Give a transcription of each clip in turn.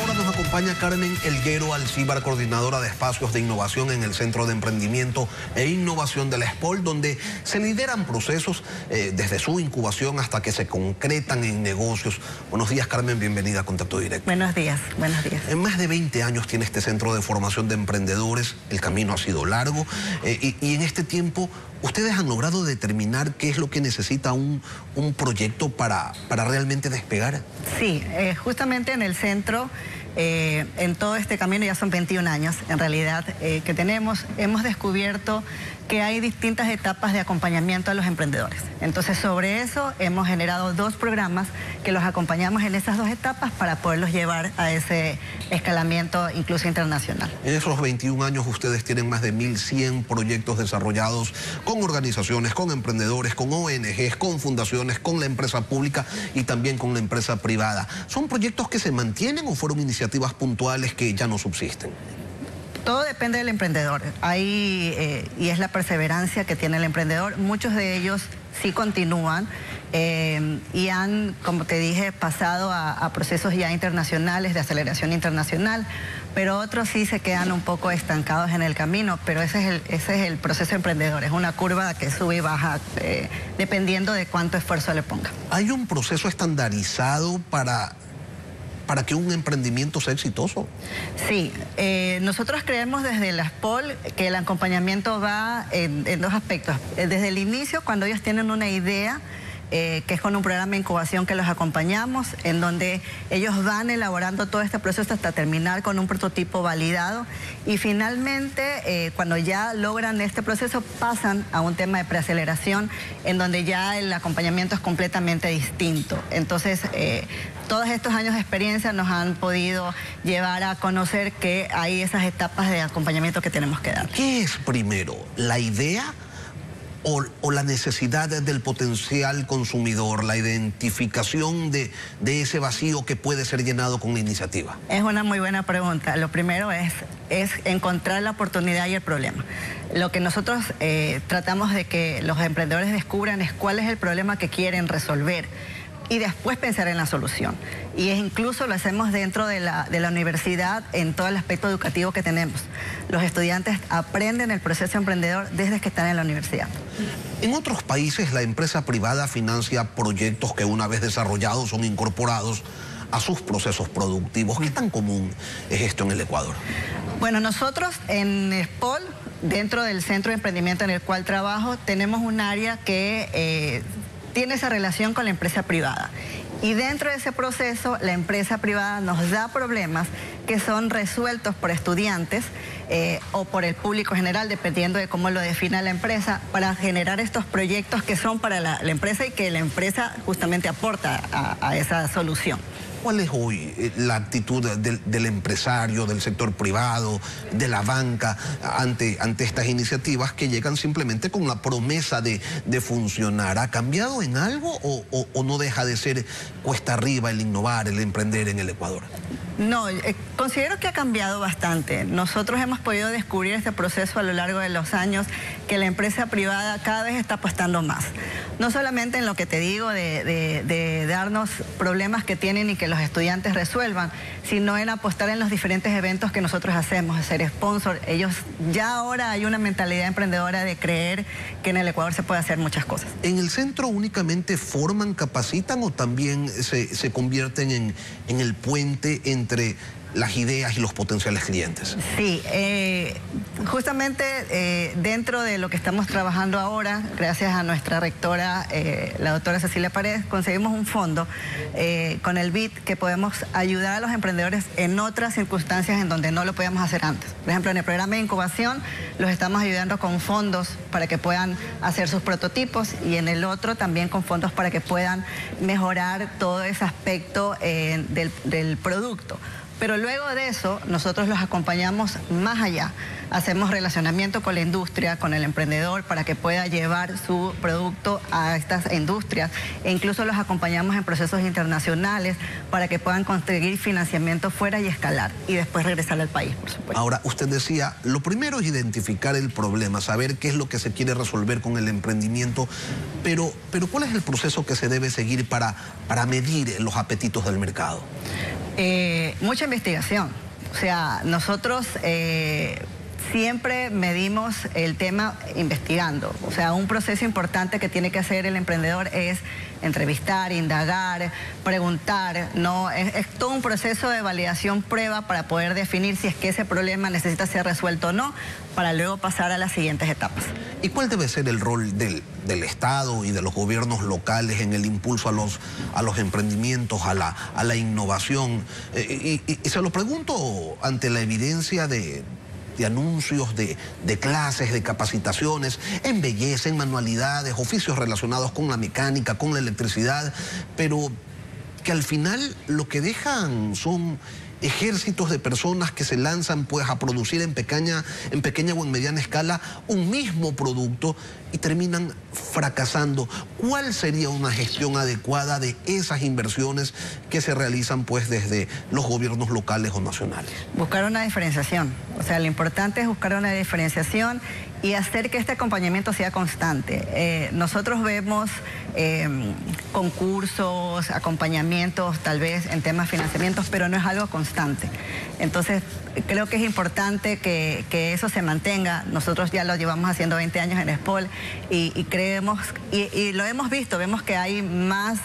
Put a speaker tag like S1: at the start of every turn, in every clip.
S1: hora nos acompaña Carmen Elguero Alcíbar, coordinadora de espacios de innovación en el Centro de Emprendimiento e Innovación de la SPOL, donde se lideran procesos desde su incubación hasta que se concretan en negocios. Buenos días, Carmen, bienvenida a Contacto Directo.
S2: Buenos días, buenos días.
S1: En más de 20 años tiene este centro de formación de emprendedores, el camino ha sido largo y en este tiempo ustedes han logrado determinar qué es lo que necesita un proyecto para realmente despegar.
S2: Sí, justamente en el centro, en todo este camino, ya son 21 años en realidad que hemos descubierto que hay distintas etapas de acompañamiento a los emprendedores. Entonces, sobre eso hemos generado 2 programas que los acompañamos en esas 2 etapas para poderlos llevar a ese escalamiento incluso internacional.
S1: En esos 21 años ustedes tienen más de 1.100 proyectos desarrollados con organizaciones, con emprendedores, con ONGs, con fundaciones, con la empresa pública y también con la empresa privada. ¿Son proyectos que se mantienen o fueron iniciativas puntuales que ya no subsisten?
S2: Todo depende del emprendedor. Y es la perseverancia que tiene el emprendedor. Muchos de ellos sí continúan y han, como te dije, pasado a procesos ya internacionales, de aceleración internacional, pero otros sí se quedan un poco estancados en el camino, pero ese es el proceso emprendedor, es una curva que sube y baja dependiendo de cuánto esfuerzo le ponga.
S1: ¿Hay un proceso estandarizado para que un emprendimiento sea exitoso? Sí,
S2: nosotros creemos desde la SPOL que el acompañamiento va en 2 aspectos. Desde el inicio, cuando ellos tienen una idea, que es con un programa de incubación que los acompañamos, en donde ellos van elaborando todo este proceso hasta terminar con un prototipo validado y finalmente cuando ya logran este proceso pasan a un tema de preaceleración en donde ya el acompañamiento es completamente distinto. Entonces, todos estos años de experiencia nos han podido llevar a conocer que hay esas etapas de acompañamiento que tenemos que dar.
S1: ¿Qué es primero, la idea o la necesidad del potencial consumidor, la identificación de ese vacío que puede ser llenado con la iniciativa?
S2: Es una muy buena pregunta. Lo primero es encontrar la oportunidad y el problema. Lo que nosotros tratamos de que los emprendedores descubran es cuál es el problema que quieren resolver y después pensar en la solución. Y incluso lo hacemos dentro de la universidad en todo el aspecto educativo que tenemos. Los estudiantes aprenden el proceso emprendedor desde que están en la universidad.
S1: En otros países la empresa privada financia proyectos que una vez desarrollados son incorporados a sus procesos productivos. ¿Qué tan común es esto en el Ecuador?
S2: Bueno, nosotros en SPOL, dentro del centro de emprendimiento en el cual trabajo, tenemos un área que tiene esa relación con la empresa privada. Y dentro de ese proceso, la empresa privada nos da problemas que son resueltos por estudiantes o por el público general, dependiendo de cómo lo defina la empresa, para generar estos proyectos que son para la empresa y que la empresa justamente aporta a esa solución.
S1: ¿Cuál es hoy la actitud del empresario, del sector privado, de la banca ante estas iniciativas que llegan simplemente con la promesa de funcionar? ¿Ha cambiado en algo o no deja de ser cuesta arriba el innovar, el emprender en el Ecuador?
S2: No, considero que ha cambiado bastante. Nosotros hemos podido descubrir este proceso a lo largo de los años, que la empresa privada cada vez está apostando más. No solamente en lo que te digo de darnos problemas que tienen y que los estudiantes resuelvan, sino en apostar en los diferentes eventos que nosotros hacemos, ser sponsor. Ellos ya ahora hay una mentalidad emprendedora de creer que en el Ecuador se puede hacer muchas cosas.
S1: ¿En el centro únicamente forman, capacitan o también se convierten en el puente entre las ideas y los potenciales clientes?
S2: Sí, justamente dentro de lo que estamos trabajando ahora, gracias a nuestra rectora, la doctora Cecilia Paredes, conseguimos un fondo con el BID que podemos ayudar a los emprendedores en otras circunstancias en donde no lo podíamos hacer antes. Por ejemplo, en el programa de incubación los estamos ayudando con fondos para que puedan hacer sus prototipos y en el otro también con fondos para que puedan mejorar todo ese aspecto del producto. Pero luego de eso, nosotros los acompañamos más allá. Hacemos relacionamiento con la industria, con el emprendedor, para que pueda llevar su producto a estas industrias. E incluso los acompañamos en procesos internacionales para que puedan conseguir financiamiento fuera y escalar. Y después regresar al país, por supuesto.
S1: Ahora, usted decía, lo primero es identificar el problema, saber qué es lo que se quiere resolver con el emprendimiento. Pero ¿cuál es el proceso que se debe seguir para medir los apetitos del mercado?
S2: Mucha investigación. O sea, nosotros siempre medimos el tema investigando. O sea, un proceso importante que tiene que hacer el emprendedor es entrevistar, indagar, preguntar, ¿no? Es todo un proceso de validación prueba para poder definir si es que ese problema necesita ser resuelto o no, para luego pasar a las siguientes etapas.
S1: ¿Y cuál debe ser el rol del Estado y de los gobiernos locales en el impulso a los emprendimientos, a la innovación? Y se lo pregunto ante la evidencia de anuncios, de clases, de capacitaciones, en belleza, en manualidades, oficios relacionados con la mecánica, con la electricidad, pero que al final lo que dejan son ejércitos de personas que se lanzan pues a producir en pequeña o en mediana escala un mismo producto y terminan fracasando. ¿Cuál sería una gestión adecuada de esas inversiones que se realizan pues desde los gobiernos locales o nacionales?
S2: Buscar una diferenciación. O sea, lo importante es buscar una diferenciación y hacer que este acompañamiento sea constante. Nosotros vemos concursos, acompañamientos, tal vez en temas de financiamientos, pero no es algo constante. Entonces, creo que es importante que eso se mantenga. Nosotros ya lo llevamos haciendo 20 años en SPOL y creemos, y lo hemos visto, vemos que hay más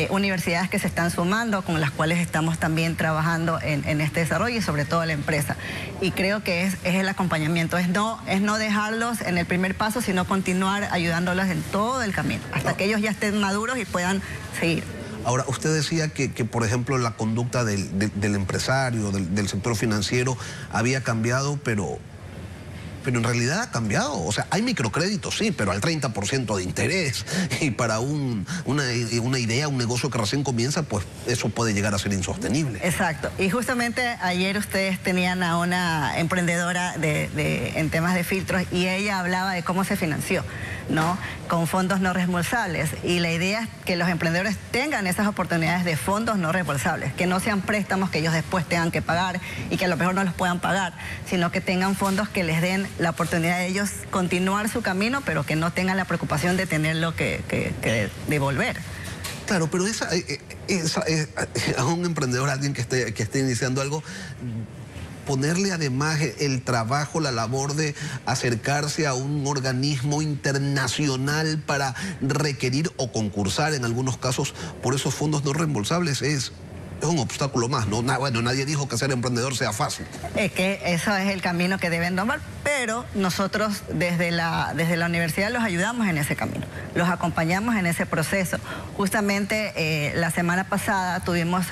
S2: universidades que se están sumando, con las cuales estamos también trabajando en este desarrollo y sobre todo la empresa. Y creo que es el acompañamiento, es no dejarlos en el primer paso, sino continuar ayudándolos en todo el camino, hasta que ellos ya estén maduros y puedan seguir.
S1: Ahora, usted decía que por ejemplo, la conducta del empresario, del sector financiero había cambiado, pero en realidad ha cambiado. O sea, hay microcréditos, sí, pero al 30% de interés. Y para una idea, un negocio que recién comienza, pues eso puede llegar a ser insostenible.
S2: Exacto. Y justamente ayer ustedes tenían a una emprendedora en temas de filtros y ella hablaba de cómo se financió, ¿no? Con fondos no reembolsables. Y la idea es que los emprendedores tengan esas oportunidades de fondos no reembolsables, que no sean préstamos que ellos después tengan que pagar y que a lo mejor no los puedan pagar, sino que tengan fondos que les den la oportunidad de ellos continuar su camino, pero que no tengan la preocupación de tenerlo que devolver.
S1: Claro, pero a un emprendedor, a alguien que esté iniciando algo, ponerle además el trabajo, la labor de acercarse a un organismo internacional para requerir o concursar en algunos casos por esos fondos no reembolsables es un obstáculo más, ¿no? Bueno, nadie dijo que ser emprendedor sea fácil. Es
S2: que eso es el camino que deben tomar, pero nosotros desde la universidad los ayudamos en ese camino, los acompañamos en ese proceso. Justamente la semana pasada tuvimos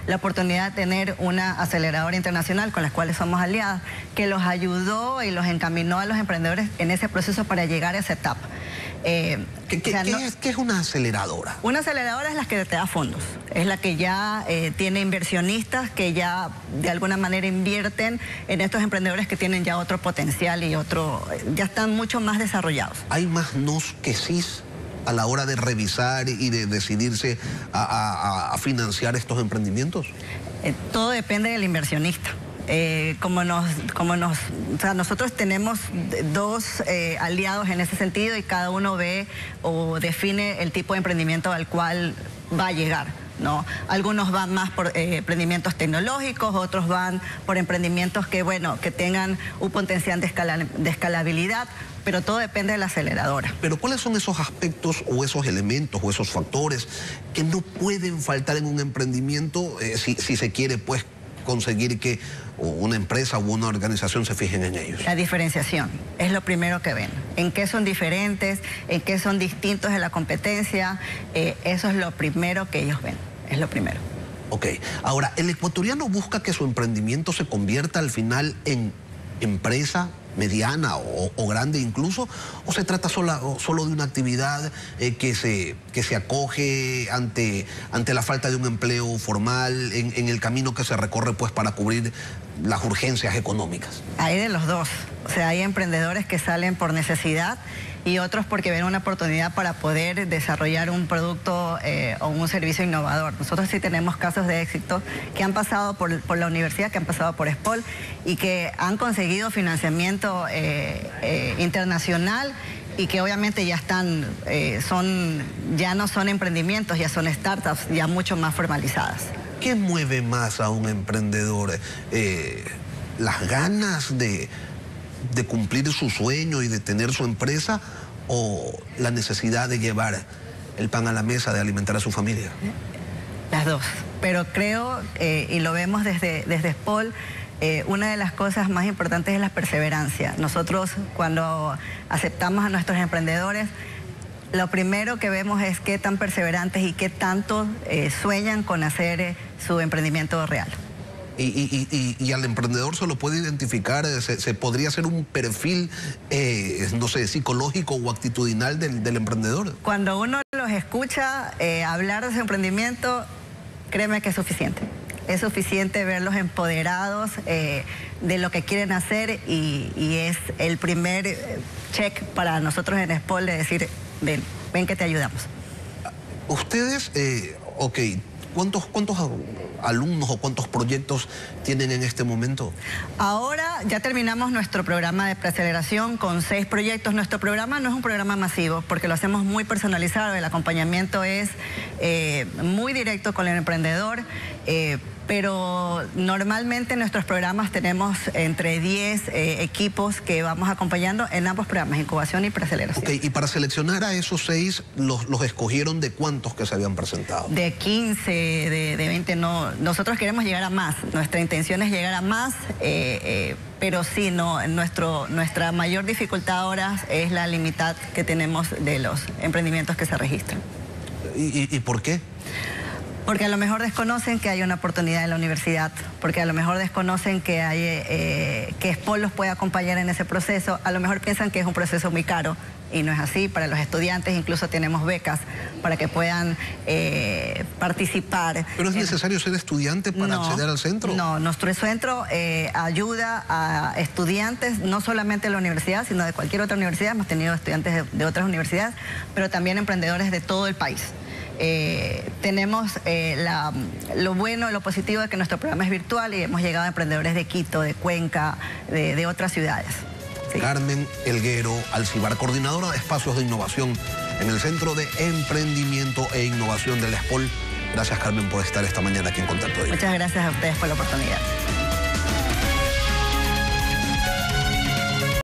S2: la oportunidad de tener una aceleradora internacional con las cuales somos aliadas, que los ayudó y los encaminó a los emprendedores en ese proceso para llegar a esa etapa.
S1: ¿Qué es una aceleradora?
S2: Una aceleradora es la que te da fondos, es la que ya tiene inversionistas que ya de alguna manera invierten en estos emprendedores que tienen ya otro potencial y ya están mucho más desarrollados.
S1: ¿Hay más nos que sís a la hora de revisar y de decidirse a financiar estos emprendimientos?
S2: Todo depende del inversionista. O sea, nosotros tenemos dos aliados en ese sentido y cada uno ve o define el tipo de emprendimiento al cual va a llegar, ¿no? Algunos van más por emprendimientos tecnológicos, otros van por emprendimientos que tengan un potencial de escalabilidad, pero todo depende de la aceleradora.
S1: Pero ¿cuáles son esos aspectos o esos elementos o esos factores que no pueden faltar en un emprendimiento si se quiere pues conseguir que una empresa u una organización se fijen en ellos?
S2: La diferenciación es lo primero que ven. En qué son diferentes, en qué son distintos de la competencia, eso es lo primero que ellos ven, es lo primero.
S1: Ok, ahora, ¿el ecuatoriano busca que su emprendimiento se convierta al final en empresa mediana o grande incluso, o se trata solo de una actividad que se acoge ante la falta de un empleo formal en el camino que se recorre pues para cubrir las urgencias económicas?
S2: Hay de los dos, o sea, hay emprendedores que salen por necesidad y otros porque ven una oportunidad para poder desarrollar un producto o un servicio innovador. Nosotros sí tenemos casos de éxito que han pasado por la universidad, que han pasado por SPOL y que han conseguido financiamiento internacional y que obviamente ya están, ya no son emprendimientos, ya son startups ya mucho más formalizadas.
S1: ¿Qué mueve más a un emprendedor? ¿Las ganas de cumplir su sueño y de tener su empresa, o la necesidad de llevar el pan a la mesa, de alimentar a su familia?
S2: Las dos, pero creo, y lo vemos desde SPOL, una de las cosas más importantes es la perseverancia. Nosotros, cuando aceptamos a nuestros emprendedores, lo primero que vemos es qué tan perseverantes y qué tanto sueñan con hacer su emprendimiento real.
S1: Y al emprendedor se lo puede identificar, se podría hacer un perfil, no sé, psicológico o actitudinal del emprendedor.
S2: Cuando uno los escucha hablar de su emprendimiento, créeme que es suficiente. Es suficiente verlos empoderados de lo que quieren hacer, y es el primer check para nosotros en SPOL de decir, ven que te ayudamos.
S1: Ustedes, ok, ¿cuántos alumnos o cuántos proyectos tienen en este momento?
S2: Ahora ya terminamos nuestro programa de preaceleración con 6 proyectos. Nuestro programa no es un programa masivo porque lo hacemos muy personalizado. El acompañamiento es muy directo con el emprendedor, pero normalmente en nuestros programas tenemos entre 10 equipos que vamos acompañando en ambos programas, incubación y preaceleración.
S1: Ok, y para seleccionar a esos 6, ¿los escogieron de cuántos que se habían presentado?
S2: De 15, de 20, no. Nosotros queremos llegar a más. Nuestra intención es llegar a más, pero sí, no, nuestra mayor dificultad ahora es la limitad que tenemos de los emprendimientos que se registran.
S1: ¿Y por qué?
S2: Porque a lo mejor desconocen que hay una oportunidad en la universidad, porque a lo mejor desconocen que que SPOL los puede acompañar en ese proceso, a lo mejor piensan que es un proceso muy caro, y no es así. Para los estudiantes incluso tenemos becas para que puedan participar.
S1: ¿Pero es necesario ser estudiante para acceder al centro?
S2: No, nuestro centro ayuda a estudiantes, no solamente de la universidad, sino de cualquier otra universidad. Hemos tenido estudiantes de otras universidades, pero también emprendedores de todo el país. Tenemos lo bueno, lo positivo de que nuestro programa es virtual, y hemos llegado a emprendedores de Quito, de Cuenca, de otras ciudades. Sí.
S1: Carmen Elguero Alcibar, coordinadora de espacios de innovación en el Centro de Emprendimiento e Innovación del SPOL. Gracias, Carmen, por estar esta mañana aquí en Contacto Directo.
S2: Muchas gracias a ustedes por la oportunidad.